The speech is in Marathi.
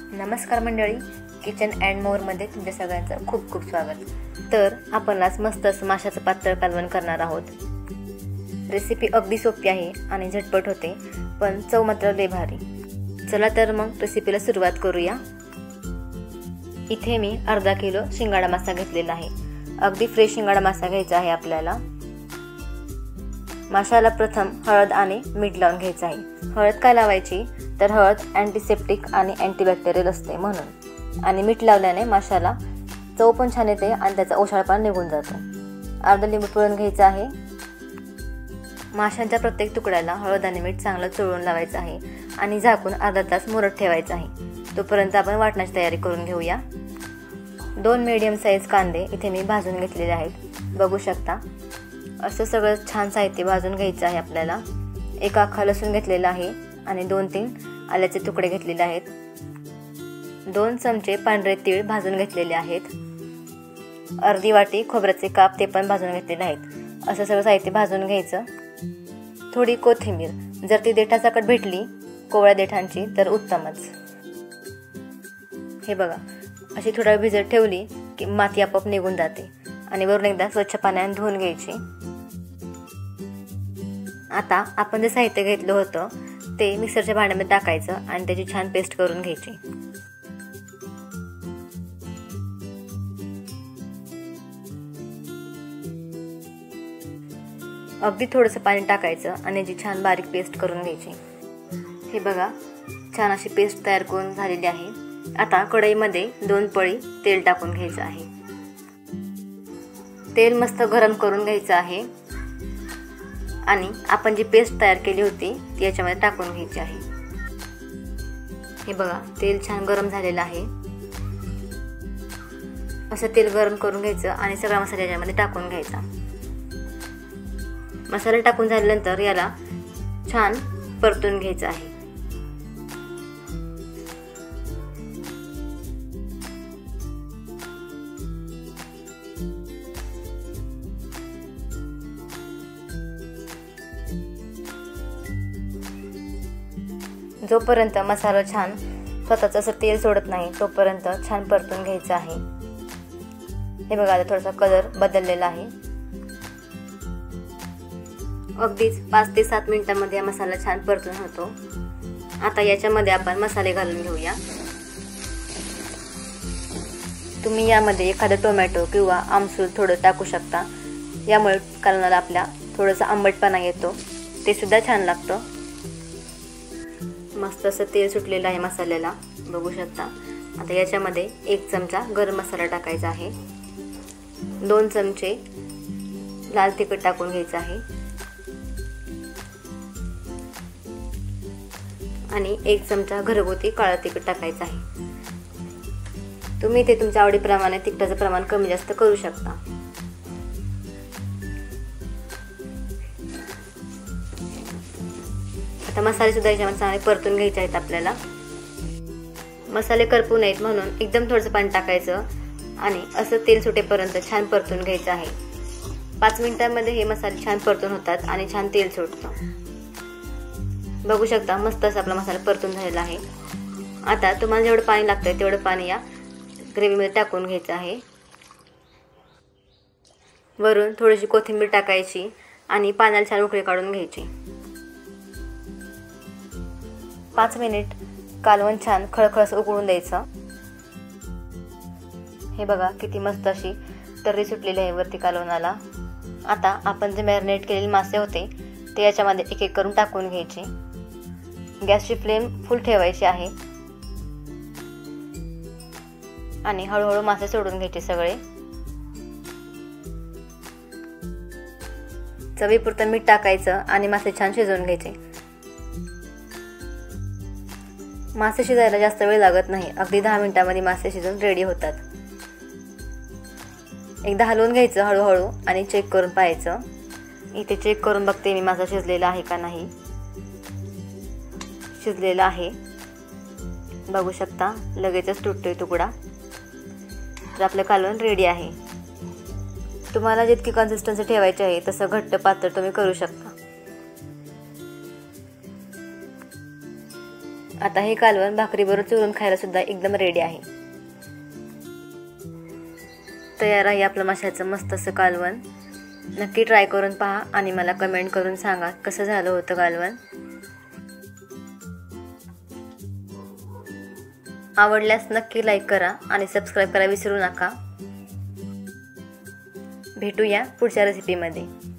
नमस्कार मंडळी, किचन अँड मोअरमध्ये तुमच्या सगळ्यांचं खूप खूप स्वागत. तर आपण आज मस्त असं माशाचं पातळ कालवण करणार आहोत. रेसिपी अगदी सोपी आहे आणि झटपट होते, पण चव मात्र लय भारी. चला तर मग रेसिपीला सुरुवात करूया. इथे मी अर्धा किलो शिंगाडा मासा घेतलेला आहे. अगदी फ्रेश शिंगाडा मासा घ्यायचा आहे आपल्याला. माशाला प्रथम हळद आणि मीठ लावून घ्यायचं आहे. हळद काय लावायची तर हळद अँटीसेप्टिक आणि अँटीबॅक्टेरियल असते म्हणून, आणि मीठ लावल्याने माशाला चव पण छान येते आणि त्याचा ओशाळपणा निघून जातो. अर्धा लिंबू पिळून घ्यायचं आहे. माशांच्या प्रत्येक तुकड्याला हळद आणि मीठ चांगलं चोळून लावायचं आहे आणि झाकून अर्धा तास मुरत ठेवायचं आहे. तोपर्यंत आपण वाटणाची तयारी करून घेऊया. 2 मीडियम साईज कांदे इथे मी भाजून घेतलेले आहेत, बघू शकता. असं सगळं छान साहित्य भाजून घ्यायचं आहे आपल्याला. एक अख्खा लसूण घेतलेला आहे आणि 2-3 आल्याचे तुकडे घेतलेले आहेत. 2 चमचे पांढरे तीळ भाजून घेतलेले आहेत. अर्धी वाटी खोबऱ्याचे काप ते पण भाजून घेतलेले आहेत. असं सगळं साहित्य भाजून घ्यायचं. थोडी कोथिंबीर, जर ती देठासकट भेटली कोवळ्या देठांची तर उत्तमच. हे बघा, अशी थोडा वेळ भिजत ठेवली की माती आपोआप निघून जाते आणि वरून एकदा स्वच्छ पाण्याने धुवून घ्यायची. आता आपण जे साहित्य घेतलं होतं ते मिक्सरच्या भांड्यामध्ये टाकायचं आणि त्याची छान पेस्ट करून घ्यायची. अगदी थोडंसं पाणी टाकायचं आणि याची छान बारीक पेस्ट करून घ्यायची. हे बघा, छान अशी पेस्ट तयार करून झालेली आहे. आता कढईमध्ये 2 पळी तेल टाकून घ्यायचं आहे. तेल मस्त गरम करून घ्यायचं आहे आणि आपण जी पेस्ट तयार केली होती ती याच्यामध्ये टाकून घ्यायची आहे. हे बघा, तेल छान गरम झालेलं आहे. असं तेल गरम करून घ्यायचं आणि सगळा मसाला याच्यामध्ये टाकून घ्यायचा. मसाला टाकून झाल्यानंतर याला छान परतून घ्यायचं आहे. जोपर्यंत मसाला छान स्वतःच असं तेल सोडत नाही तोपर्यंत छान परतून घ्यायचं आहे. हे बघा, आता थोडासा कलर बदललेला आहे. अगदीच 5 ते 7 मिनिटांमध्ये हा मसाला छान परतून होतो. आता याच्यामध्ये आपण मसाले घालून घेऊया. तुम्ही यामध्ये एखादं टोमॅटो किंवा आमसूल थोडं टाकू शकता. यामुळे कालवणाला आपल्या थोडंसं आंबटपणा येतो, ते सुद्धा छान लागतं. मस्त असं तेल सुटलेलं आहे मसाल्याला, बघू शकता. आता याच्यामध्ये 1 चमचा गरम मसाला टाकायचा आहे. 2 चमचे लाल तिखट टाकून घ्यायचं आहे आणि 1 चमचा घरगुती काळं तिखट टाकायचं आहे. तुम्ही ते तुमच्या आवडीप्रमाणे तिखटाचं प्रमाण कमी जास्त करू शकता. आता मसाले सुद्धा याच्यामध्ये चांगले परतून घ्यायचे आहेत आपल्याला. मसाले करपू नयेत म्हणून एकदम थोडंसं पाणी टाकायचं आणि असं तेल सुटेपर्यंत छान परतून घ्यायचं आहे. 5 मिनिटांमध्ये हे मसाले छान परतून होतात आणि छान तेल सुटतं. बघू शकता, मस्त असा आपला मसाला परतून झालेला आहे. आता तुम्हाला जेवढं पाणी लागतं तेवढं पाणी या ग्रेव्हीमध्ये टाकून घ्यायचं आहे. वरून थोडीशी कोथिंबीर टाकायची आणि पाण्याला छान उकळी काढून घ्यायची. 5 मिनिट कालवण छान खळखळ उकळून द्यायचं. हे बघा, किती मस्त अशी तर्री सुटलेली आहे वरती कालवणाला. आता आपण जे मॅरिनेट केलेले मासे होते ते याच्यामध्ये एक एक करून टाकून घ्यायचे. गॅसची फ्लेम फुल ठेवायची आहे आणि हळूहळू मासे सोडून घ्यायचे सगळे. चवीपुरतं मीठ टाकायचं आणि मासे छान शिजवून घ्यायचे. मासे शिजायला जास्त वेळ लागत नाही. अगदी 10 मिनिटांमध्ये मासे शिजून रेडी होतात. एकदा हलवून घ्यायचं हळूहळू आणि चेक करून पाहायचं. इथे चेक करून बघते मी मासा शिजलेला आहे का नाही. शिजलेला आहे, बघू शकता. लगेचच तुटतोय तुकडा. तर आपलं कालवण रेडी आहे. तुम्हाला जितकी कन्सिस्टन्सी ठेवायची आहे तसं घट्ट पातळ तुम्ही करू शकता. आता हे कालवण भाकरीबरोबर चुरून खायला सुद्धा एकदम रेडी आहे। तयार आहे आपलं माशाचं मस्त असं कालवण। नक्की ट्राय करून पहा आणि मला कमेंट करून सांगा कसं झालं होतं कालवण। आवडल्यास नक्की लाईक करा आणि सबस्क्राईब करायला विसरू नका। भेटूया पुढच्या रेसिपीमध्ये।